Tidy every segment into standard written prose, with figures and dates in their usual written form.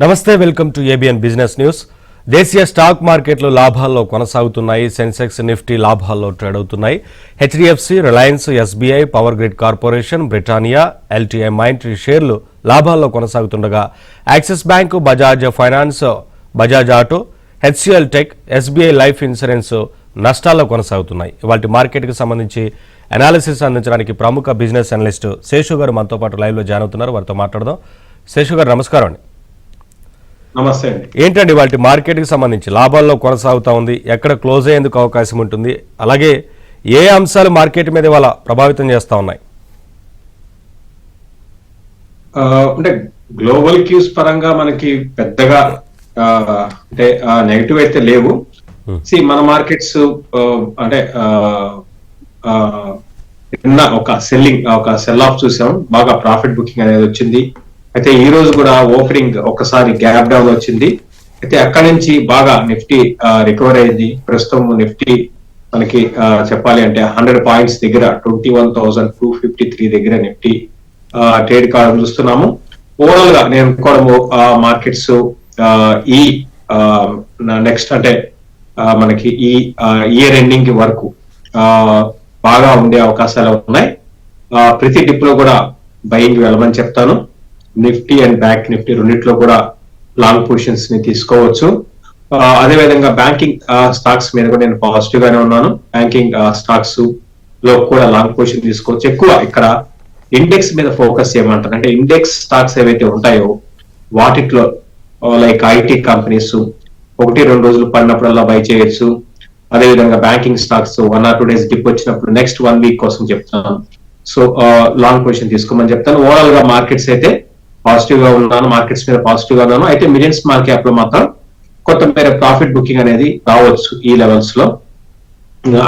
నమస్తే, welcome to ABN Business News. దేశీయ stock మార్కెట్లు లాభాల్లో కొనసాగుతున్నాయి. సెన్సెక్స్, నిఫ్టీ లాభాల్లో ట్రేడ్ అవుతున్నాయి. HDFC, Reliance, SBI, Power Grid Corporation, Britannia, LTI Mindtree షేర్లు లాభాల్లో కొనసాగుతుండగా Axis Bank, Bajaj Finance, Bajaj Auto, HCL Tech, SBI Life Insurance నష్టాల్లో కొనసాగుతున్నాయి. ఇవాళ మార్కెట్కి సంబంధించి అనాలిసిస్ అందించడానికి ప్రముఖ బిజినెస్ అనలిస్ట్ శేషు గారు మనతో పాటు లైవ్లో జాయిన్ అవుతున్నారు. వారితో మాట్లాడదాం. శేషు గారు నమస్కారం అండి. నమస్తే అండి. ఏంటండి వాటి మార్కెట్కి సంబంధించి లాభాల్లో కొనసాగుతా ఉంది, ఎక్కడ క్లోజ్ అయ్యేందుకు అవకాశం ఉంటుంది, అలాగే ఏ అంశాలు మార్కెట్ మీద ఇవాళ ప్రభావితం చేస్తా ఉన్నాయి? అంటే గ్లోబల్ క్యూస్ పరంగా మనకి పెద్దగా అంటే నెగిటివ్ అయితే లేవు. మన మార్కెట్స్ అంటే నిన్న ఒక సెల్ ఆఫ్ చూసాం, బాగా ప్రాఫిట్ బుకింగ్ అనేది వచ్చింది. అయితే ఈ రోజు కూడా ఓపెనింగ్ ఒకసారి గ్యాప్ డౌన్ వచ్చింది. అయితే అక్కడి నుంచి బాగా నిఫ్టీ రికవర్ అయింది. ప్రస్తుతం నిఫ్టీ మనకి చెప్పాలి అంటే 100 పాయింట్స్ దగ్గర 21,253 దగ్గర నిఫ్టీ ట్రేడ్ కావడం చూస్తున్నాము. ఓవరాల్ గా నేను అనుకోవడము మార్కెట్స్ ఈ నెక్స్ట్ అంటే మనకి ఈ ఇయర్ ఎండింగ్ వరకు బాగా ఉండే అవకాశాలు ఉన్నాయి. ప్రతి డిప్ లో కూడా బయింగ్ వెళ్ళమని చెప్తాను. నిఫ్టీ అండ్ బ్యాంక్ నిఫ్టీ రెండిట్లో కూడా లాంగ్ పొజిషన్స్ ని తీసుకోవచ్చు. అదేవిధంగా బ్యాంకింగ్ స్టాక్స్ మీద కూడా నేను పాజిటివ్ గానే ఉన్నాను. బ్యాంకింగ్ స్టాక్స్ లో కూడా లాంగ్ పొజిషన్ తీసుకోవచ్చు. ఎక్కువ ఇక్కడ ఇండెక్స్ మీద ఫోకస్ చేయమంటారు. అంటే ఇండెక్స్ స్టాక్స్ ఏవైతే ఉంటాయో వాటిలో లైక్ ఐటీ కంపెనీస్ 1-2 రోజులు పడినప్పుడల్లా బై చేయొచ్చు. అదేవిధంగా banking stocks 1 or 2 days dip వచ్చినప్పుడు నెక్స్ట్ 1 week కోసం చెప్తాను. సో లాంగ్ పొజిషన్ తీసుకోమని చెప్తాను. ఓవరాల్ గా మార్కెట్స్ అయితే పాజిటివ్ గా ఉన్నాను, మార్కెట్స్ మీద పాజిటివ్ గా ఉన్నాను. అయితే మిలియన్ స్మాల్ క్యాప్ లో మాత్రం కొంత మేర ప్రాఫిట్ బుకింగ్ అనేది రావచ్చు ఈ లెవెల్స్ లో.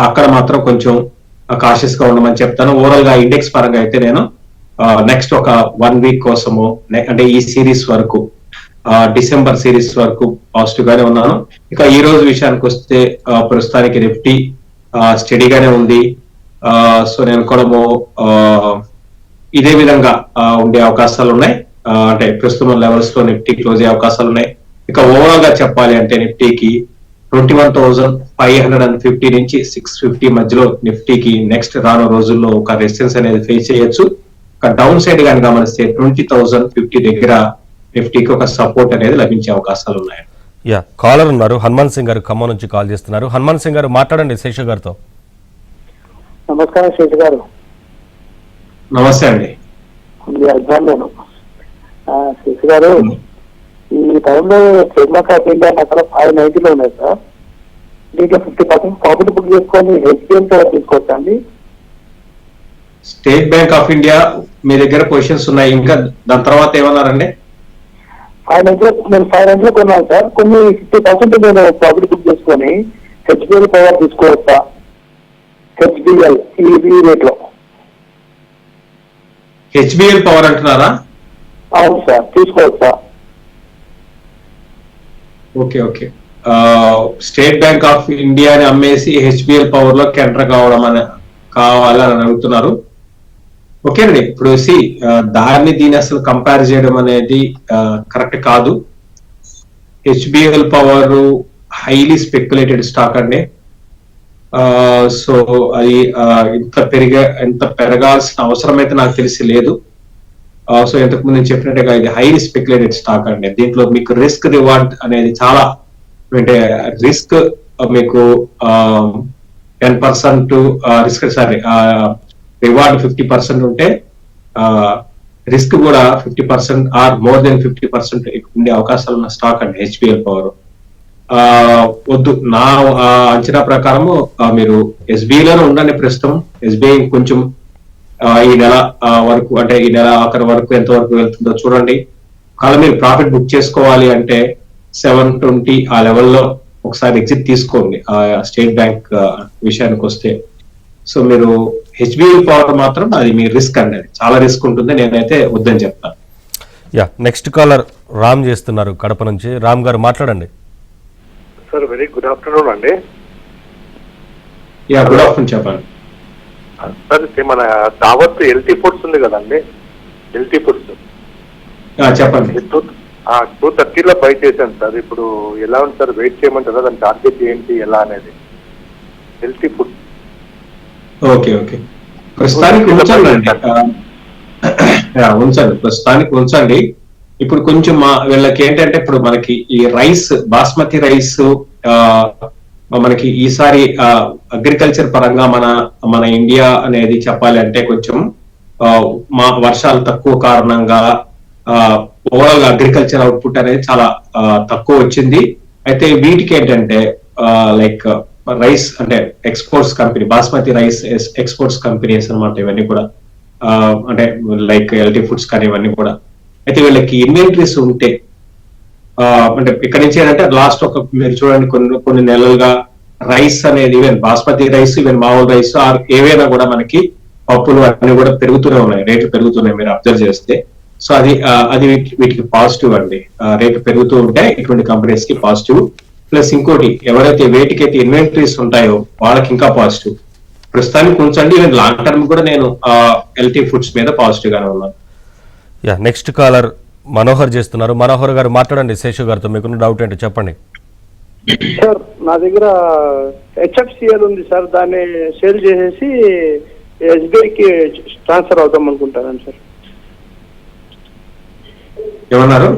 అక్కడ మాత్రం కొంచెం కాషియస్ గా ఉండమని చెప్తాను. ఓవరాల్ గా ఇండెక్స్ పరంగా అయితే నేను నెక్స్ట్ ఒక 1 week కోసము అంటే ఈ సిరీస్ వరకు డిసెంబర్ సిరీస్ వరకు పాజిటివ్ గానే ఉన్నాను. ఇక ఈ రోజు విషయానికి వస్తే ప్రస్తుతానికి నిఫ్టీ స్టడీగానే ఉంది. సో నేను అనుకోవడము ఇదే విధంగా ఉండే అవకాశాలు ఉన్నాయి. అంటే ప్రస్తుతం లెవెల్స్ లో నిఫ్టీ క్లోజ్ అయ్యే అవకాశాలు ఉన్నాయి. ఇక ఓవరాల్ గా చెప్పాలి అంటే నిఫ్టీకి 21,550 నుంచి 650 మధ్యలో నిఫ్టీకి నెక్స్ట్ రాను రోజుల్లో ఒక రెసిస్టెన్స్ అనేది ఫేస్ చేయొచ్చు. ఒక డౌన్ సైడ్ గా గమనిస్తే 20,050 దగ్గర నిఫ్టీకి ఒక సపోర్ట్ అనేది లభించే అవకాశాలు ఉన్నాయి. కాలర్ ఉన్నారు, హనుమాన్ సింగ్ గారు ఖమ్మం నుంచి కాల్ చేస్తున్నారు. హనుమాన్ సింగ్ గారు మాట్లాడండి శేషు గారితో. నమస్కారం శేషు గారు. నమస్తే అండి. శేషు గారు, ఈ టైంలో స్టేట్ బ్యాంక్ ఆఫ్ ఇండియా అక్కడ 590 లో ఉన్నాయి సార్. దీంట్లో 50% ప్రాఫిట్ బుక్ చేసుకొని హెచ్డిఎం తీసుకోవచ్చా అండి? స్టేట్ బ్యాంక్ ఆఫ్ ఇండియా మీ దగ్గర పొజిషన్స్ ఉన్నాయి, ఇంకా దాని తర్వాత ఏమన్నారండి? 590 కొన్నాను సార్. కొన్ని 50% నేను ప్రాఫిట్ బుక్ చేసుకొని హెచ్డిఎల్ పవర్ తీసుకోవచ్చా? హెచ్డిఎల్ ఈ రేట్ లో. హెచ్బిఎల్ పవర్ అంటున్నారా? అవును సార్, తీసుకోవచ్చా? ఓకే. స్టేట్ బ్యాంక్ ఆఫ్ ఇండియాని అమ్మేసి హెచ్బిఎల్ పవర్ లో ఎంటర్ కావాలని అడుగుతున్నారు. ఓకే అండి. ఇప్పుడు దీన్ని అసలు కంపేర్ చేయడం అనేది కరెక్ట్ కాదు. HBL power highly speculated stock అండి. సో అది ఎంత పెరగాల్సిన అవసరం అయితే నాకు తెలిసి లేదు. సో ఇంతకు ముందు నేను చెప్పినట్టుగా ఇది హైలీ స్పెక్యులేటెడ్ స్టాక్ అండి. దీంట్లో మీకు రిస్క్ రివార్డ్ అనేది చాలా, అంటే రిస్క్ మీకు 10% రిస్క్ రివార్డ్ 50% ఉంటే రిస్క్ కూడా 50% ఆర్ మోర్ దెన్ 50% ఉండే అవకాశాలు ఉన్న స్టాక్ అండి హెచ్బిఎల్ పవర్. వద్దు, నా అంచనా ప్రకారము మీరు ఎస్బీఐలోనే ఉండండి ప్రస్తుతం. ఎస్బీఐ కొంచెం ఈ నెల వరకు, అంటే ఈ నెల ఆఖరి వరకు ఎంత వరకు వెళ్తుందో చూడండి. ఒకవేళ మీరు ప్రాఫిట్ బుక్ చేసుకోవాలి అంటే 720 ఆ లెవెల్లో ఒకసారి ఎగ్జిట్ తీసుకోండి ఆ స్టేట్ బ్యాంక్ విషయానికి వస్తే. సో మీరు హెచ్బిఎల్ పవర్ మాత్రం అది మీ రిస్క్ అండి, అది చాలా రిస్క్ ఉంటుంది. నేనైతే వద్దని చెప్తాను. నెక్స్ట్ కాలర్ రామ్ చేస్తున్నారు కడప నుంచి. రామ్ గారు మాట్లాడండి. సార్ వెరీ గుడ్ ఆఫ్టర్నూన్ అండి. గుడ్ ఆఫ్టర్నూన్, చెప్పండి సార్. మన దావత్ ఎల్టీ ఫుడ్స్ ఉంది కదండి, ఎల్టీ ఫుడ్స్ చెప్పండి. 230లో బై చేశాను సార్. ఇప్పుడు ఎలా ఉంది సార్? వెయిట్ చేయమంటారా? దాని టార్గెట్ ఏంటి, ఎలా అనేది? Healthy food. ఓకే ఓకే, ప్రస్తుతానికి ఉంచండి. ఉంచండి, ప్రస్తుతానికి ఉంచండి. ఇప్పుడు కొంచెం వీళ్ళకి ఏంటంటే ఇప్పుడు మనకి ఈ రైస్, బాస్మతి రైస్ మనకి ఈసారి అగ్రికల్చర్ పరంగా మన ఇండియా అనేది చెప్పాలి అంటే కొంచెం మా వర్షాలు తక్కువ కారణంగా ఓవరాల్ అగ్రికల్చర్ అవుట్పుట్ అనేది చాలా తక్కువ వచ్చింది. అయితే వీటికి ఏంటంటే లైక్ రైస్ అంటే exports company, basmati rice exports companies అనమాట ఇవన్నీ కూడా. అంటే లైక్ ఎల్టీ ఫుడ్స్ కానీ ఇవన్నీ కూడా. అయితే వీళ్ళకి ఇన్వెంటరీస్ ఉంటే అంటే ఇక్కడ నుంచి ఏంటంటే లాస్ట్ మీరు చూడండి కొన్ని నెలలుగా రైస్ అనేది, ఈవెన్ బాస్మతి రైస్, ఈవెన్ మామూలు రైస్ ఏవైనా కూడా మనకి పప్పులు అన్ని కూడా పెరుగుతూనే ఉన్నాయి, రేట్లు పెరుగుతున్నాయి మీరు అబ్జర్వ్ చేస్తే. సో అది వీటికి పాజిటివ్ అండి. రేటు పెరుగుతూ ఉంటే ఇటువంటి కంపెనీస్ కి పాజిటివ్. ప్లస్ ఇంకోటి, ఎవరైతే వేటికైతే ఇన్వెంటరీస్ ఉంటాయో వాళ్ళకి ఇంకా పాజిటివ్. ప్రస్తుతానికి ఉంచండి. ఈవెన్ లాంగ్ టర్మ్ కూడా నేను ఎల్టీ ఫుడ్స్ మీద పాజిటివ్ గానే ఉన్నాను. నెక్స్ట్ కాలర్ మనోహర్ చేస్తున్నారు. మనోహర్ గారు మాట్లాడండి శేషు గారితో, మీకున్న డౌట్ ఏంటో చెప్పండి. సార్, నా దగ్గర హెచ్ఎఫ్సిఎల్ ఉంది సార్, దాన్ని సేల్ చేసేసి ఎస్బీఐకి ట్రాన్స్ఫర్ అవుదాం అనుకుంటాను సార్. ఏమన్నారు?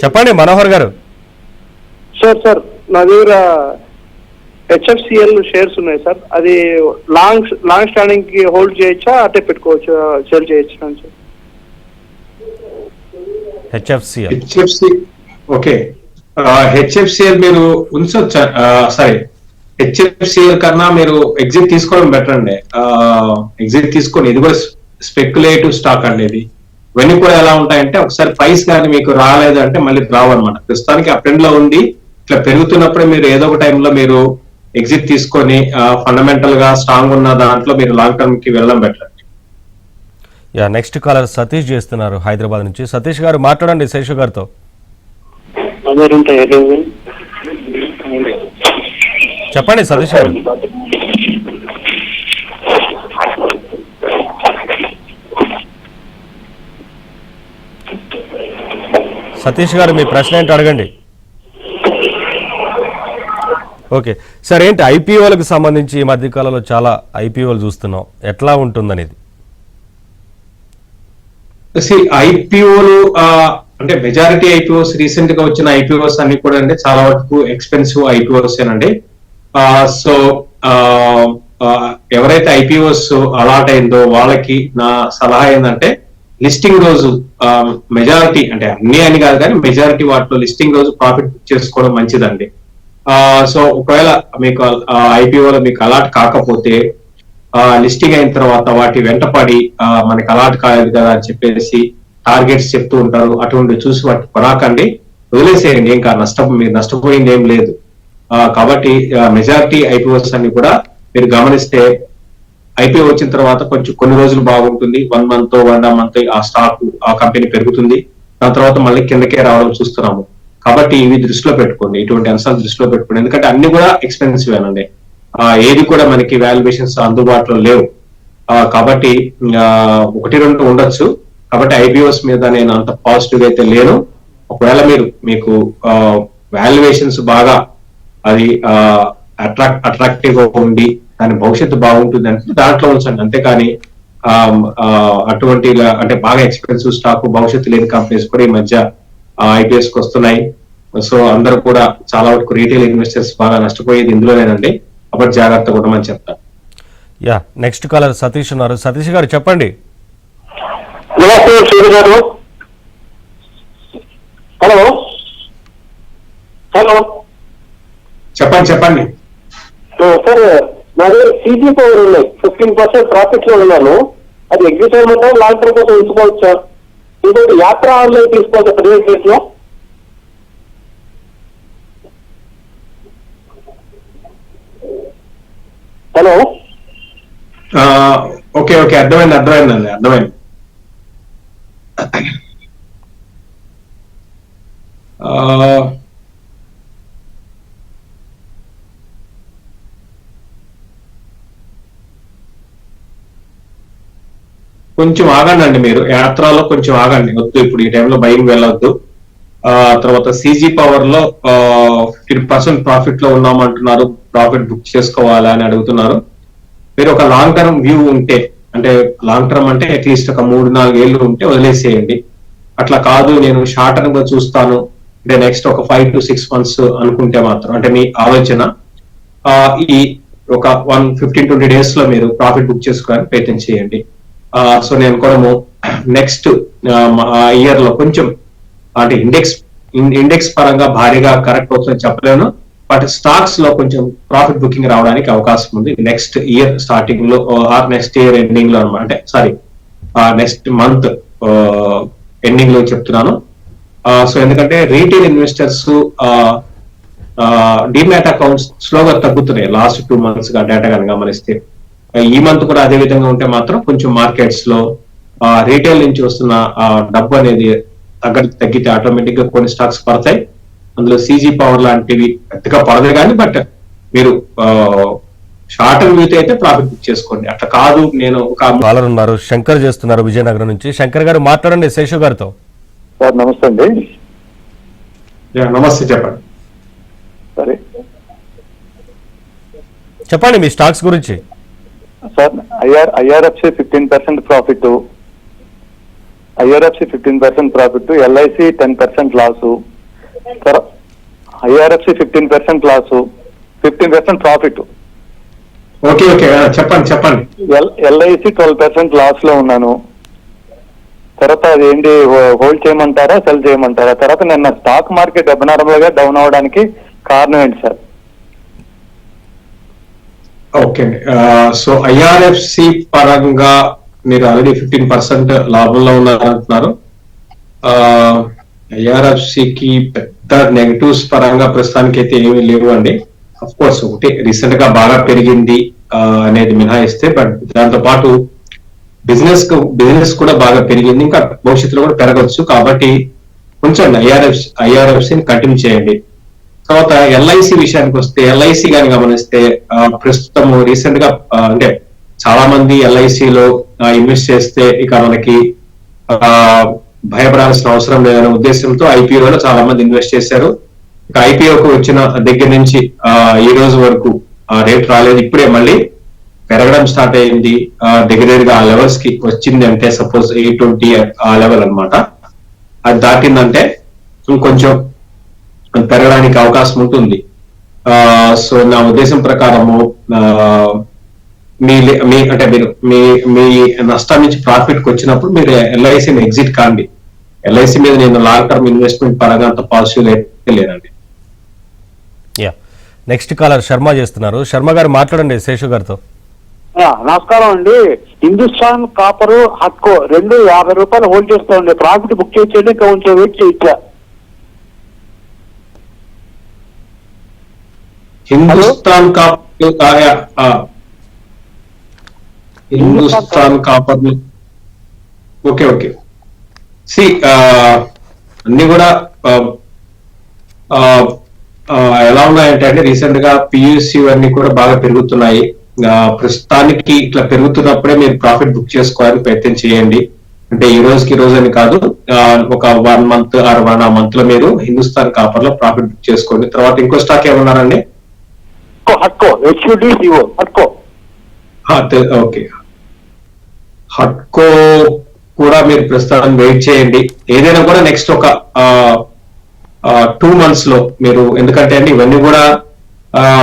చెప్పండి మనోహర్ గారు. సార్ నా దగ్గర హెచ్ఎఫ్సిఎల్ షేర్స్ ఉన్నాయి సార్, అది లాంగ్ స్టాండింగ్ కి హోల్డ్ చేయొచ్చా, అట్టే పెట్టుకోవచ్చు, సేల్ చేయొచ్చా సార్? హెచ్ఎఫ్సిఎల్ ఓకే, హెచ్ఎఫ్సిఎల్ మీరు ఉంచొచ్చా? సారీ, హెచ్ఎఫ్సిఎల్ కన్నా మీరు ఎగ్జిట్ తీసుకోవడం బెటర్ అండి. ఎగ్జిట్ తీసుకొని, ఇది కూడా స్పెక్యులేటివ్ స్టాక్ అండి. ఇది ఇవన్నీ కూడా ఎలా ఉంటాయంటే ఒకసారి ప్రైస్ కానీ మీకు రాలేదు అంటే మళ్ళీ రావన్నమాట. ప్రస్తుతానికి అప్ ట్రెండ్ లో ఉంది. ఇట్లా పెరుగుతున్నప్పుడే మీరు ఏదో ఒక టైంలో మీరు ఎగ్జిట్ తీసుకొని ఫండమెంటల్ గా స్ట్రాంగ్ ఉన్న దాంట్లో మీరు లాంగ్ టర్మ్ కి వెళ్ళడం బెటర్. నెక్స్ట్ కాలర్ సతీష్ చేస్తున్నారు హైదరాబాద్ నుంచి. సతీష్ గారు మాట్లాడండి శేషు గారితో. చెప్పండి సతీష్ గారు. సతీష్ గారు మీ ప్రశ్న ఏంటో అడగండి. ఓకే సార్, ఏంటి ఐపీఓలకు సంబంధించి ఈ మధ్యకాలంలో చాలా ఐపీఓలు చూస్తున్నాం, ఎట్లా ఉంటుందనేది? ఐపీఓలు అంటే మెజారిటీ ఐపీఓస్, రీసెంట్ గా వచ్చిన ఐపీఓస్ అన్ని కూడా అంటే చాలా వరకు ఎక్స్పెన్సివ్ ఐపీఓస్ ఏనండి. సో ఎవరైతే ఐపీఓస్ అలాట్ అయిందో వాళ్ళకి నా సలహా ఏంటంటే లిస్టింగ్ రోజు మెజారిటీ, అంటే అన్ని అని కాదు కానీ మెజారిటీ వాటిలో లిస్టింగ్ రోజు ప్రాఫిట్ బుక్ చేసుకోవడం మంచిదండి. సో ఒకవేళ మీకు ఐపీఓలో మీకు అలాట్ కాకపోతే లిస్టింగ్ అయిన తర్వాత వాటి వెంటపడి మనకి అలాట్ కాలేదు కదా అని చెప్పేసి టార్గెట్స్ చెప్తూ ఉంటారు. అటువంటి చూసి వాటి కొనాకండి, వదిలేసేయండి. ఏం కాదు, మీరు నష్టపోయింది ఏం లేదు. కాబట్టి మెజారిటీ ఐపీఓస్ అన్ని కూడా మీరు గమనిస్తే ఐపీఓ వచ్చిన తర్వాత కొంచెం కొన్ని రోజులు బాగుంటుంది, 1 month 1.5 month ఆ స్టాక్ ఆ కంపెనీ పెరుగుతుంది. దాని తర్వాత మళ్ళీ కిందకే రావడం చూస్తున్నాము. కాబట్టి ఇవి దృష్టిలో పెట్టుకోండి, ఇటువంటి అంశాలు దృష్టిలో పెట్టుకోండి. ఎందుకంటే అన్ని కూడా ఎక్స్పెన్సివ్ అనండి, ఏది కూడా మనకి వాల్యుయేషన్స్ అందుబాటులో లేవు. కాబట్టి 1-2 ఉండొచ్చు. కాబట్టి ఐపీఓస్ మీద నేను అంత పాజిటివ్ అయితే లేను. ఒకవేళ మీకు వాల్యుయేషన్స్ బాగా అది అట్రాక్టివ్ గా ఉండి దాని భవిష్యత్తు బాగుంటుంది అంటే దాంట్లో ఉంచండి. అంతేకాని అటువంటి అంటే బాగా ఎక్స్పెన్సివ్ స్టాక్, భవిష్యత్తు లేని కంపెనీస్ కూడా ఈ మధ్య ఐపీఎస్ కి వస్తున్నాయి. సో అందరూ కూడా చాలా వరకు రీటైల్ ఇన్వెస్టర్స్ బాగా నష్టపోయేది ఇందులోనేనండి. కాబట్టి జాగ్రత్తగా ఉండమని చెప్తాను. నెక్స్ట్ కాలర్ సతీష్ ఉన్నారు. సతీష్ గారు చెప్పండి. నమస్తే సూర్య గారు. హలో హలో చెప్పండి. సార్, నా దగ్గర సీజీ పవర్ ఉన్నాయి, 15% ప్రాఫిట్ లో ఉన్నాను. అది ఎగ్జిట్ అవ్వమంటారు, లాంగ్ టర్మ్ కోసం ఉంచుకోవచ్చా? ఇంకోటి యాత్ర ఆన్లైన్ తీసుకోవచ్చా ప్రైవేట్ రేట్ లో? హలో ఓకే అర్థమైంది. కొంచెం ఆగండి అండి, మీరు యాత్రలో కొంచెం ఆగండి, వద్దు ఇప్పుడు ఈ టైంలో బయింగ్ వెళ్ళొద్దు. తర్వాత సీజీ పవర్ లో 15% ప్రాఫిట్ లో ఉన్నామంటున్నారు, ప్రాఫిట్ బుక్ చేసుకోవాలా అని అడుగుతున్నారు. మీరు ఒక లాంగ్ టర్మ్ వ్యూ ఉంటే, అంటే లాంగ్ టర్మ్ అంటే అట్లీస్ట్ ఒక 3-4 ఏళ్ళు ఉంటే వదిలేసేయండి. అట్లా కాదు నేను షార్ట్ టర్మ్ గా చూస్తాను అంటే నెక్స్ట్ ఒక 5 to 6 months అనుకుంటే మాత్రం, అంటే మీ ఆలోచన ఈ ఒక 15-20 days లో మీరు ప్రాఫిట్ బుక్ చేసుకోవడానికి ప్రయత్నం చేయండి. సో నేను అనుకోవడము నెక్స్ట్ ఇయర్ లో కొంచెం అంటే ఇండెక్స్ పరంగా భారీగా కరెక్ట్ అవుతుందని చెప్పలేను, బట్ స్టాక్స్ లో కొంచెం ప్రాఫిట్ బుకింగ్ రావడానికి అవకాశం ఉంది నెక్స్ట్ ఇయర్ స్టార్టింగ్ లో ఆర్ నెక్స్ట్ ఇయర్ ఎండింగ్ లో అనమాట, అంటే సారీ నెక్స్ట్ మంత్ ఎండింగ్ లో చెప్తున్నాను. సో ఎందుకంటే రీటైల్ ఇన్వెస్టర్స్ డిమాట్ అకౌంట్స్ స్లోగా తగ్గుతున్నాయి లాస్ట్ 2 months గా డేటా కనుక గమనిస్తే. ఈ మంత్ కూడా అదే విధంగా ఉంటే మాత్రం కొంచెం మార్కెట్స్ లో రీటైల్ నుంచి వస్తున్న డబ్బు అనేది తగ్గితే ఆటోమేటిక్ గా కొన్ని స్టాక్స్ పడతాయి. అందులో సీజీ పవర్ లాంటివి పెద్దగా పడదు కానీ, బట్ మీరు షార్ట్ టర్మ్ వ్యూ అయితే ప్రాఫిట్ బుక్ చేసుకోండి. అట్లా కాదు నేను ఒక కాలర్ ఉన్నారు, శంకర్ చేస్తున్నారు విజయనగరం నుంచి. శంకర్ గారు మాట్లాడండి శేషు గారితో. సార్ నమస్తే అండి. నమస్తే, చెప్పండి. సరే చెప్పండి మీ స్టాక్స్ గురించి. Sir IRFC 15% profit, IRFC 15% profit, LIC 10% loss, IRFC 15% loss, 15% profit. Okay okay, చెప్పండి. ఎల్ఐసి 12% లాస్ లో ఉన్నాను. తర్వాత అది ఏంటి, హోల్డ్ చేయమంటారా సెల్ చేయమంటారా? తర్వాత నిన్న స్టాక్ మార్కెట్ అభినార్మల్ గా డౌన్ అవడానికి కారణం ఏంటి సార్? ఓకే, సో ఐఆర్ఎఫ్సి పరంగా మీరు ఆల్రెడీ 15% లాభంలో ఉన్నారంటున్నారు. ఐఆర్ఎఫ్సికి పెద్ద నెగటివ్స్ పరంగా ప్రస్తుతానికి అయితే ఏమీ లేవు అండి. అఫ్ కోర్స్ ఒకటి రీసెంట్ గా బాగా పెరిగింది అనేది మినహాయిస్తే, బట్ దాంతో పాటు బిజినెస్ కూడా బాగా పెరిగింది, ఇంకా భవిష్యత్తులో కూడా పెరగవచ్చు. కాబట్టి కొంచెం ఐఆర్ఎఫ్సిని కంటిన్యూ చేయండి. తర్వాత ఎల్ఐసి విషయానికి వస్తే, ఎల్ఐసి కానీ గమనిస్తే ప్రస్తుతం రీసెంట్ గా అంటే చాలా మంది ఎల్ఐసిలో ఇన్వెస్ట్ చేస్తే ఇక మనకి భయపడాల్సిన అవసరం లేదనే ఉద్దేశంతో ఐపీఓలో చాలా మంది ఇన్వెస్ట్ చేశారు. ఇక ఐపీఓకు వచ్చిన దగ్గర నుంచి ఈ రోజు వరకు రేట్ రాలేదు, ఇప్పుడే మళ్ళీ పెరగడం స్టార్ట్ అయింది. దగ్గరగా ఆ లెవెల్స్ కి వచ్చింది అంటే సపోజ్ 820 ఆ లెవెల్ అనమాట. అది దాటిందంటే ఇంకొంచెం పెరగడానికి అవకాశం ఉంటుంది. సో నా ఉద్దేశం ప్రకారము అంటే మీరు మీ నష్టం నుంచి ప్రాఫిట్ కి వచ్చినప్పుడు మీరు ఎల్ఐసిని ఎగ్జిట్ కాండి. ఎల్ఐసి మీద నేను లాంగ్ టర్మ్ ఇన్వెస్ట్మెంట్ పరంగా అంత పాజిటివ్ లేదండి. నెక్స్ట్ కాలర్ శర్మ చేస్తున్నారు. శర్మ గారు మాట్లాడండి శేషు గారితో. నమస్కారం అండి. హిందుస్థాన్ కాపర్ హట్కో 50 రూపాయలు హోల్డ్ చేస్తా ఉండే, ప్రాఫిట్ బుక్ చేయండి, కొంచెం వెయిట్ చేయొచ్చా? హిందుస్థాన్ కాపర్ ఓకే సి అన్ని కూడా ఎలా ఉన్నాయంటే అండి, రీసెంట్ గా పియూసి అన్ని కూడా బాగా పెరుగుతున్నాయి. ప్రస్తుతానికి ఇట్లా పెరుగుతున్నప్పుడే మీరు ప్రాఫిట్ బుక్ చేసుకోవడానికి ప్రయత్నం చేయండి. అంటే ఈ రోజు అని కాదు, ఒక 1 month ఆర్ 1.5 month లో మీరు హిందుస్థాన్ కాపర్ లో ప్రాఫిట్ బుక్ చేసుకోండి. తర్వాత ఇంకో స్టాక్ ఏమన్నారండి? ఓకే, హట్కో కూడా మీరు ప్రస్తుతం వెయిట్ చేయండి. ఏదైనా కూడా నెక్స్ట్ ఒక 2 months లో మీరు, ఎందుకంటే అండి ఇవన్నీ కూడా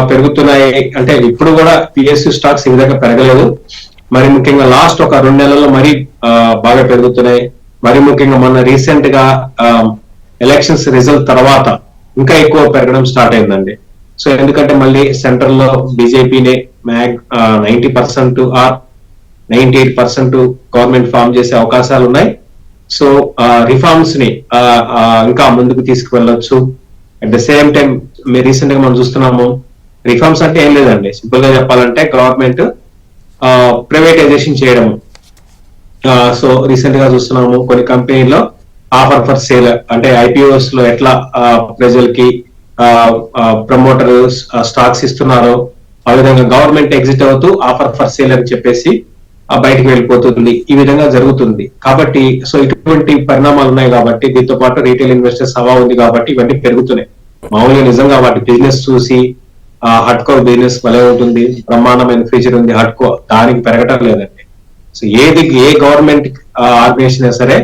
పెరుగుతున్నాయి. అంటే ఇప్పుడు కూడా పిఎస్యు స్టాక్స్ ఈ విధంగా పెరగలేదు. మరి ముఖ్యంగా లాస్ట్ ఒక 2 నెలల్లో మరీ బాగా పెరుగుతున్నాయి. మరి ముఖ్యంగా మొన్న రీసెంట్ గా ఎలక్షన్స్ రిజల్ట్ తర్వాత ఇంకా ఎక్కువ పెరగడం స్టార్ట్ అయిందండి. సో ఎందుకంటే మళ్ళీ సెంట్రల్ లో బీజేపీనే 90% ఆర్ 98% గవర్నమెంట్ ఫామ్ చేసే అవకాశాలు ఉన్నాయి. సో రిఫార్మ్స్ ని ఇంకా ముందుకు తీసుకువెళ్ళొచ్చు. అట్ ద సేమ్ టైం మీరు రీసెంట్ గా మనం చూస్తున్నాము, రిఫార్మ్స్ అంటే ఏం లేదండి, సింపుల్ గా చెప్పాలంటే గవర్నమెంట్ ప్రైవేటైజేషన్ చేయడము. సో రీసెంట్ గా చూస్తున్నాము కొన్ని కంపెనీల్లో ఆఫర్ ఫర్ సేల్, అంటే ఐపీఓస్ లో ఎట్లా ప్రజలకి ప్రమోటర్ స్టాక్స్ ఇస్తున్నారో ఆ విధంగా గవర్నమెంట్ ఎగ్జిట్ అవుతూ ఆఫర్ ఫర్ సేల్ అని చెప్పేసి బయటికి వెళ్ళిపోతుంది, ఈ విధంగా జరుగుతుంది. కాబట్టి సో ఇటువంటి పరిణామాలు ఉన్నాయి కాబట్టి దీంతో పాటు రీటైల్ ఇన్వెస్టర్స్ హవా ఉంది కాబట్టి ఇవన్నీ పెరుగుతున్నాయి. మామూలుగా నిజంగా వాటి బిజినెస్ చూసి హట్కో బిజినెస్ భలే ఉంటుంది, బ్రహ్మాండమైన ఫీచర్ ఉంది హట్కో, దానికి పెరగటం లేదండి. సో ఏ గవర్నమెంట్ ఆర్గనైజేషన్ సరే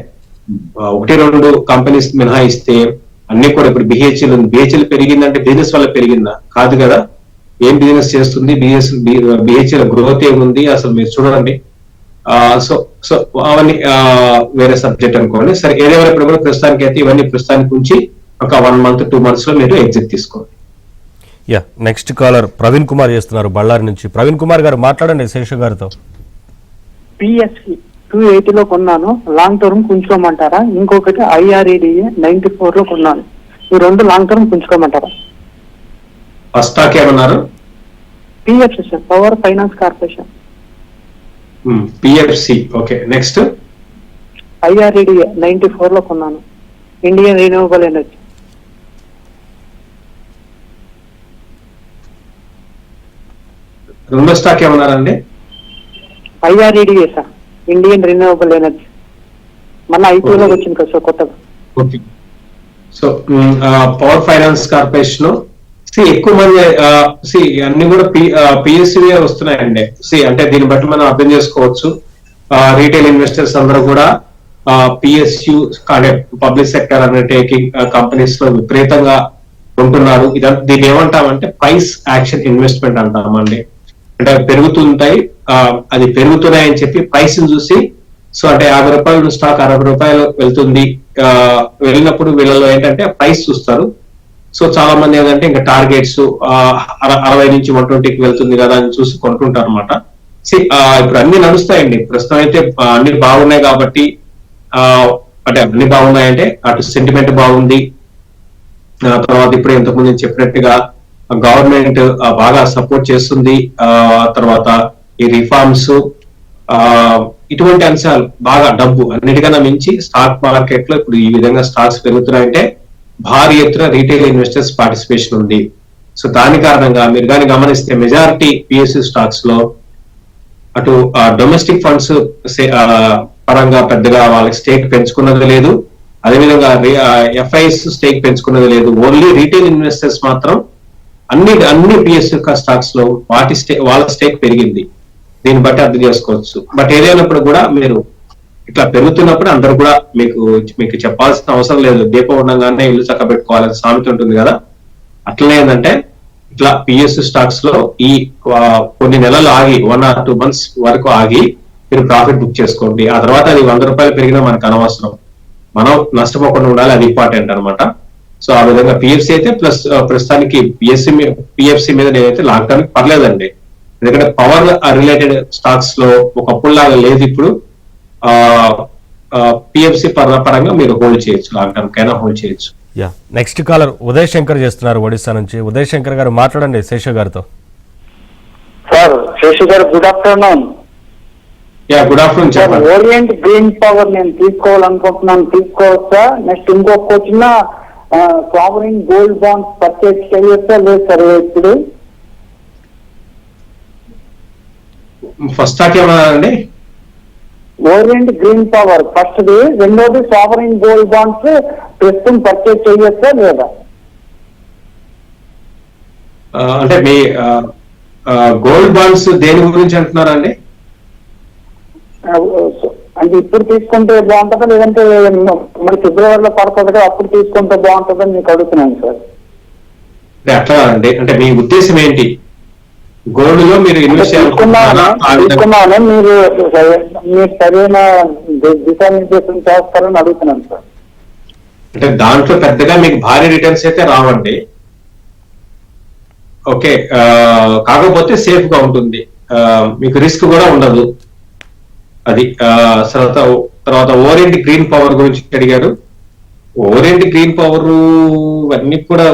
1-2 కంపెనీస్ మినహాయిస్తే అన్ని కూడా ఇప్పుడు బిహెచ్ఎల్ ఉంది, బిహెచ్ఎల్ పెరిగిందంటే బిజినెస్ వల్ల పెరిగిందా? కాదు కదా. ఏం బిజినెస్ చేస్తుంది బిహెచ్ఎల్ గ్రోత్ ఏముంది అసలు మీరు చూడండి. సో సో అవన్నీ వేరే సబ్జెక్ట్ అనుకోండి. సరే ఏదేమైనా ఇప్పుడు కూడా ప్రస్తుతానికి అయితే ఇవన్నీ ప్రస్తుతానికి ఉంచి ఒక 1 month 2 months లో మీరు ఎగ్జిట్ తీసుకోండి. Yeah, next caller Praveen Kumar చేస్తున్నారు బళ్ళారి నుంచి. ప్రవీణ్ కుమార్ గారు మాట్లాడండి శేషు గారితో. పిఎస్సి 280 లో కొన్నాను, లాంగ్ టర్మ్ ఉంచుకోమంటారా? ఇంకొకటి IREDA 94 లో కొన్నాను, ఈ 2 లాంగ్ టర్మ్ ఉంచుకోమంటారా? ఫస్ట్ స్టాక్ ఏమన్నారు? PFC sir, Power Finance Corporation. PFC. Okay, next IREDA 94 లో కొన్నాను, ఇండియన్ రిన్యూవబుల్ ఎనర్జీ. రెండో స్టాక్ ఏమన్నారండి? IREDA sir, Indian Renewable Energy. మన ఐపీఓలో వచ్చింది కదా సార్ కొత్తగా. Okay, so Power Finance Corporation ఎక్కువ మంది అన్ని కూడా పిఎస్సి వస్తున్నాయండి. అంటే దీన్ని బట్టి మనం అర్థం చేసుకోవచ్చు, రీటైల్ ఇన్వెస్టర్స్ అందరూ కూడా పిఎస్యు అంటే పబ్లిక్ సెక్టర్ అండర్టేకింగ్ కంపెనీస్ లో విపరీతంగా ఉంటున్నారు. దీన్ని ఏమంటామంటే ప్రైస్ యాక్షన్ ఇన్వెస్ట్మెంట్ అంటామండి. అంటే పెరుగుతుంటాయి, అది పెరుగుతున్నాయని చెప్పి ప్రైస్ చూసి, సో అంటే 50 రూపాయలు స్టాక్ 60 రూపాయలు వెళ్తుంది, వెళ్ళినప్పుడు వీళ్ళలో ఏంటంటే ప్రైస్ చూస్తారు. సో చాలా మంది ఏంటంటే ఇంకా టార్గెట్స్ 60 నుంచి 120కి వెళ్తుంది కదా అని చూసి కొనుక్కుంటారు అనమాట. ఇప్పుడు అన్ని నడుస్తాయండి ప్రస్తుతం అయితే, అన్ని బాగున్నాయి కాబట్టి. అంటే అన్ని బాగున్నాయంటే అటు సెంటిమెంట్ బాగుంది, తర్వాత ఇప్పుడు ఇంతకుముందు నేను చెప్పినట్టుగా గవర్నమెంట్ బాగా సపోర్ట్ చేస్తుంది, తర్వాత ఈ రిఫార్మ్స్, ఇటువంటి అంశాలు బాగా డబ్బు అన్నిటికన్నా మించి స్టాక్ మార్కెట్ లో ఇప్పుడు ఈ విధంగా స్టాక్స్ పెరుగుతున్నాయంటే భారీ ఎత్తున రీటైల్ ఇన్వెస్టర్స్ పార్టిసిపేషన్ ఉంది. సో దాని కారణంగా మీరు కానీ గమనిస్తే మెజారిటీ పిఎస్యు స్టాక్స్ లో అటు డొమెస్టిక్ ఫండ్స్ పరంగా పెద్దగా వాళ్ళకి స్టేక్ పెంచుకున్నది లేదు, అదేవిధంగా ఎఫ్ఐఎస్ స్టేక్ పెంచుకున్నది లేదు. ఓన్లీ రీటైల్ ఇన్వెస్టర్స్ మాత్రం అన్ని పిఎస్యు స్టాక్స్ లో వాళ్ళ స్టేక్ పెరిగింది. దీన్ని బట్టి అర్థం చేసుకోవచ్చు. బట్ ఏదైనప్పుడు కూడా మీరు ఇట్లా పెరుగుతున్నప్పుడు అందరూ కూడా మీకు చెప్పాల్సిన అవసరం లేదు, దీపం ఉండగానే ఇల్లు చక్క పెట్టుకోవాలని సామెత ఉంటుంది కదా. అట్లనే ఏంటంటే ఇట్లా పిఎస్యు స్టాక్స్ లో ఈ కొన్ని నెలలు ఆగి 1 or 2 months వరకు ఆగి మీరు ప్రాఫిట్ బుక్ చేసుకోండి. ఆ తర్వాత అది 100 రూపాయలు పెరిగినా మనకు అనవసరం, మనం నష్టపోకుండా ఉండాలి, అది ఇంపార్టెంట్ అనమాట. సో ఆ విధంగా పిఎఫ్సి అయితే ప్లస్ ప్రస్తుతానికి పిఎఫ్సి మీద నేనైతే లాంగ్ టర్మ్ పర్లేదండి. ఎందుకంటే పవర్ రిలేటెడ్ స్టాక్స్ లో ఒకప్పుడులాగా లేదు ఇప్పుడు. పిఎఫ్సి పరంగా మీరు హోల్డ్ చేయొచ్చు, లాంగ్ టర్మ్ కైనా హోల్డ్ చేయొచ్చు. Yeah, next caller Uday Shankar చేస్తున్నారు ఒడిశా నుంచి. ఉదయ్ శంకర్ గారు మాట్లాడండి శేషు గారితో. సార్ శేషు గారు, good afternoon. Yeah, good afternoon చెప్పండి. ఓరియంట్ గ్రీన్ పవర్ నేను తీసుకోవాలనుకుంటున్నాను, తీసుకోవచ్చా? నెక్స్ట్ ఇంకొక వచ్చిన సావరిన్ గోల్డ్ బాండ్స్ పర్చేజ్ చేయొచ్చా? లేదు సార్ ఇప్పుడు. ఫస్ట్ స్టాక్ ఏమన్నారండి? ఓరియంట్ గ్రీన్ పవర్ ఫస్ట్ది, రెండోది సావరిన్ గోల్డ్ బాండ్స్ ప్రస్తుతం పర్చేజ్ చేయొచ్చా లేదా? అంటే మీ గోల్డ్ బాండ్స్ దేని గురించి అంటున్నారండి? అంటే ఇప్పుడు తీసుకుంటే బాగుంటుందా, లేదంటే మరి ఫిబ్రవరిలో పడుతుంది కదా అప్పుడు తీసుకుంటే బాగుంటుందని మీకు అడుగుతున్నాను సార్. అట్లా అండి, అంటే మీ ఉద్దేశం ఏంటి? గోల్డ్ లో మీరు ఇన్వెస్ట్ తీసుకున్నామని మీరు సరైన దిశానిర్దేశం చేస్తారని అడుగుతున్నాను సార్. అంటే దాంట్లో పెద్దగా మీకు భారీ రిటర్న్స్ అయితే రావండి. ఓకే, కాకపోతే సేఫ్ గా ఉంటుంది, మీకు రిస్క్ కూడా ఉండదు. అది తర్వాత ఓరియంట్ గ్రీన్ పవర్ గురించి అడిగారు. ఓరియంట్ గ్రీన్ పవర్ అన్ని కూడా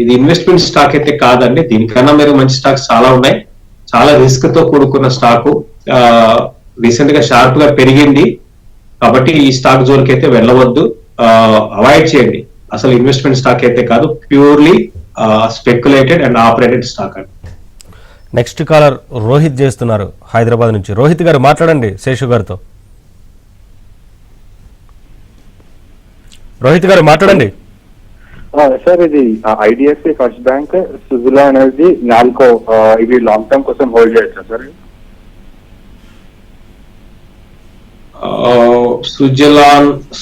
ఇది ఇన్వెస్ట్మెంట్ స్టాక్ అయితే కాదండి. దీనికన్నా మీరు మంచి స్టాక్స్ చాలా ఉన్నాయి, చాలా రిస్క్ తో కూడుకున్న స్టాకు. రీసెంట్ గా షార్ప్ గా పెరిగింది కాబట్టి ఈ స్టాక్ జోన్కి అయితే వెళ్ళవద్దు, అవాయిడ్ చేయండి. అసలు ఇన్వెస్ట్మెంట్ స్టాక్ అయితే కాదు, purely speculated and operated stock అండి. నెక్స్ట్ కాలర్ రోహిత్ చేస్తున్నారు హైదరాబాద్ నుంచి. రోహిత్ గారు మాట్లాడండి శేషు గారితో. రోహిత్ గారు మాట్లాడండి. సార్ ఇది IDFC first bank సుజులా energy NALCO ఇవి లాంగ్ టర్మ్ కోసం హోల్డ్ చేయొచ్చా సార్?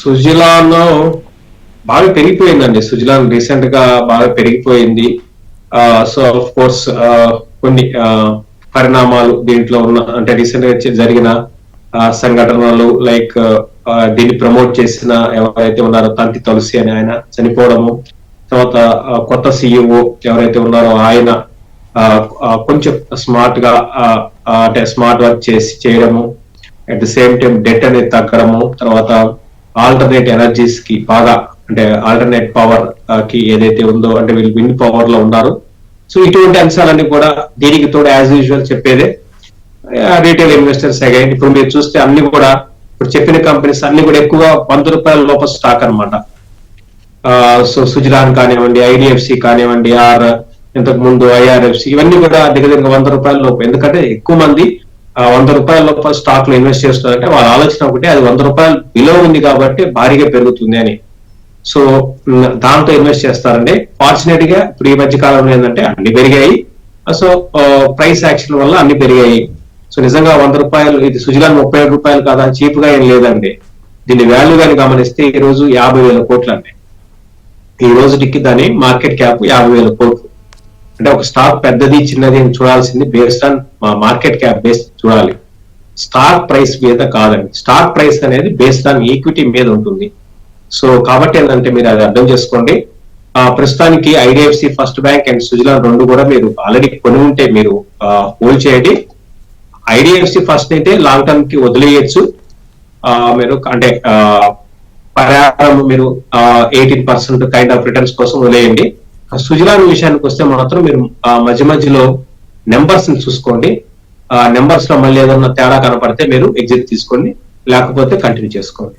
సుజలాన్ బాగా పెరిగిపోయిందండి. సుజలాన్ రీసెంట్ గా బాగా పెరిగిపోయింది. సో ఆఫ్ కోర్స్ కొన్ని పరిణామాలు దీంట్లో ఉన్న, అంటే రీసెంట్ గా జరిగిన సంఘటనలు లైక్ దీన్ని ప్రమోట్ చేసిన ఎవరైతే ఉన్నారో తంతి తులసి అని ఆయన చనిపోవడము, తర్వాత కొత్త సిఇఓ ఎవరైతే ఉన్నారో ఆయన కొంచెం స్మార్ట్ గా అంటే స్మార్ట్ వర్క్ చేయడము, at the same time debt అనేది తగ్గడము, తర్వాత ఆల్టర్నేట్ ఎనర్జీస్ కి బాగా అంటే ఆల్టర్నేట్ పవర్ కి ఏదైతే ఉందో అంటే వీళ్ళు విండ్ పవర్ లో ఉన్నారు. సో ఇటువంటి అంశాలన్నీ కూడా దీనికి తోడు యాజ్ యూజువల్ చెప్పేదే రీటైల్ ఇన్వెస్టర్స్ అగైన్. ఇప్పుడు మీరు చూస్తే అన్ని కూడా ఇప్పుడు చెప్పిన కంపెనీస్ అన్ని కూడా ఎక్కువ ₹100 లోపల స్టాక్ అనమాట. సో సుజలాన్ కానివ్వండి, ఐడిఎఫ్సి కానివ్వండి, ఆర్ ఇంతకు ముందు ఐఆర్ఎఫ్సి, ఇవన్నీ కూడా దగ్గర ₹100 లోపు. ఎందుకంటే ఎక్కువ మంది ₹100 లోపల స్టాక్ లో ఇన్వెస్ట్ చేస్తున్నారంటే వాళ్ళ ఆలోచన ఒకటి, అది ₹100 బిలో ఉంది కాబట్టి భారీగా పెరుగుతుంది అని. సో దాంతో ఇన్వెస్ట్ చేస్తారండి. ఫార్చునేట్ గా ఇప్పుడు ఈ మధ్య కాలంలో ఏంటంటే అన్ని పెరిగాయి. సో ప్రైస్ యాక్షన్ వల్ల అన్ని పెరిగాయి. సో నిజంగా ₹100 ఇది సుజలాన్ ₹37 కాదా, చీప్ గా ఏం లేదండి. దీని వాల్యూ కానీ గమనిస్తే ఈ రోజు 50,000 కోట్లు అండి. ఈ రోజుకి దాని మార్కెట్ క్యాప్ 50,000 కోట్లు. అంటే ఒక స్టాక్ పెద్దది చిన్నది అని చూడాల్సింది based on market cap base చూడాలి, స్టాక్ ప్రైస్ మీద కాదండి. స్టాక్ ప్రైస్ అనేది బేస్డ్ ఆన్ ఈక్విటీ మీద ఉంటుంది. సో కాబట్టి ఏంటంటే మీరు అది అర్థం చేసుకోండి. ప్రస్తుతానికి IDFC first bank and Suzlon రెండు కూడా మీరు ఆల్రెడీ కొని ఉంటే మీరు హోల్డ్ చేయండి. ఐడిఎఫ్సి ఫస్ట్ అయితే లాంగ్ టర్మ్ కి వదిలేయచ్చు. మీరు అంటే పరిహారం మీరు 18% కైండ్ ఆఫ్ రిటర్న్స్ కోసం వదిలేయండి. సుజలాన్ విషయానికి వస్తే మాత్రం మీరు మధ్య మధ్యలో నెంబర్స్ ని చూసుకోండి. నెంబర్స్ లో మళ్ళీ ఏదన్నా తేడా కనపడితే మీరు ఎగ్జిట్ తీసుకోండి, లేకపోతే కంటిన్యూ చేసుకోండి.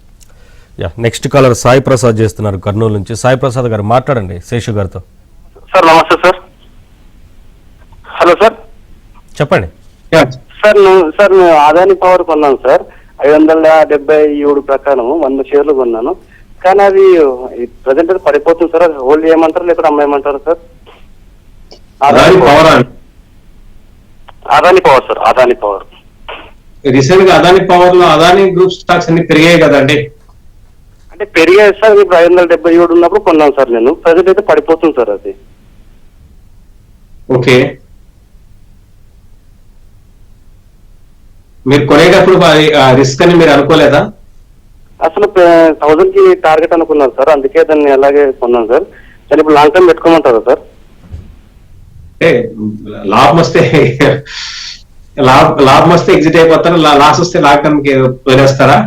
నెక్స్ట్ కాలర్ సాయి ప్రసాద్ చేస్తున్నారు కర్నూలు నుంచి. సాయి ప్రసాద్ గారు మాట్లాడండి శేషు గారితో. సార్ నమస్తే సార్. Hello sir. చెప్పండి. సార్ నేను ఆదాని పవర్ కొన్నాను సార్. 577 ప్రకారం 100 షేర్లు కొన్నాను. కానీ అది ప్రజెంట్ అది పడిపోతుంది సార్. అది హోల్డ్ చేయమంటారు లేకపోతే అమ్మేయమంటారు sir? Adani Power sir, Adani Power. Recent గా అదాని పవర్ లో అదాని గ్రూప్ స్టాక్స్ అన్ని పెరిగాయి కదండి. అంటే పెరిగాయి సార్. ఇప్పుడు 577 ఉన్నప్పుడు కొన్నాను సార్ నేను. ప్రజెంట్ అయితే పడిపోతుంది సార్ అది. ఓకే, మీరు కొనేటప్పుడు రిస్క్ అని మీరు అనుకోలేదా? అసలు 1000 కి టార్గెట్ అనుకున్నారు సార్, అందుకే దాన్ని అలాగే కొన్నాను సార్. దాన్ని ఇప్పుడు లాంగ్ టర్మ్ పెట్టుకోమంటారా సార్? అంటే లాభం వస్తే ఎగ్జిట్ అయిపోతారు, లాస్ వస్తే లాంగ్ టర్మ్ కి వదిలేస్తారా?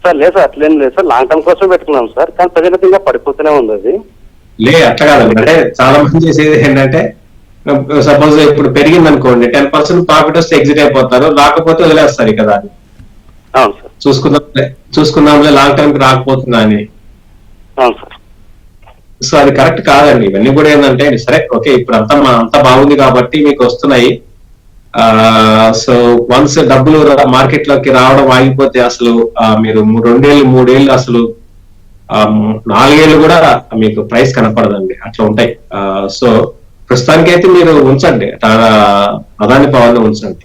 సార్ లేదు సార్, అట్లేం లేదు సార్. లాంగ్ టర్మ్ కోసం పెట్టుకున్నాం సార్, కానీ ప్రజెంట్ ఇంకా పడిపోతూనే ఉంది అది. అట్లా కాదండి. అంటే చాలా మంది చేసేది ఏంటంటే సపోజ్ ఇప్పుడు పెరిగింది అనుకోండి, 10% ప్రాఫిట్ వస్తే ఎగ్జిట్ అయిపోతారు, రాకపోతే వదిలేస్తారు కదా. అవును సార్. చూసుకుందాంలే లాంగ్ టర్మ్ కి రాకపోతుందా అని. అవును సార్. సో అది కరెక్ట్ కాదండి. ఇవన్నీ కూడా ఏంటంటే సరే ఓకే ఇప్పుడు అంతా బాగుంది కాబట్టి మీకు వస్తున్నాయి. సో వన్స్ డబ్బులు మార్కెట్ లోకి రావడం ఆగిపోతే అసలు మీరు 2 ఏళ్ళు 3 ఏళ్ళు అసలు 4 ఏళ్ళు కూడా మీకు ప్రైస్ కనపడదండి. అట్లా ఉంటాయి. సో ప్రస్తుతానికి అయితే మీరు ఉంచండి, అదాని పవర్ ఉంచండి.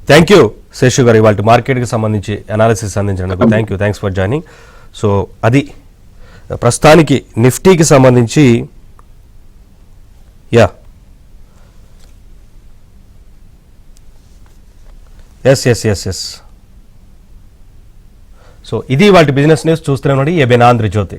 థ్యాంక్ యూ శేషు గారు ఇవాళ మార్కెట్కి సంబంధించి అనాలిసిస్ అందించడానికి. Thanks for joining. సో అది ప్రస్తుతానికి నిఫ్టీకి సంబంధించి ఎస్. సో ఇది వాటి బిజినెస్ న్యూస్ చూస్తూనే ఉండండి ఏబిఎన్ ఆంధ్రజ్యోతి.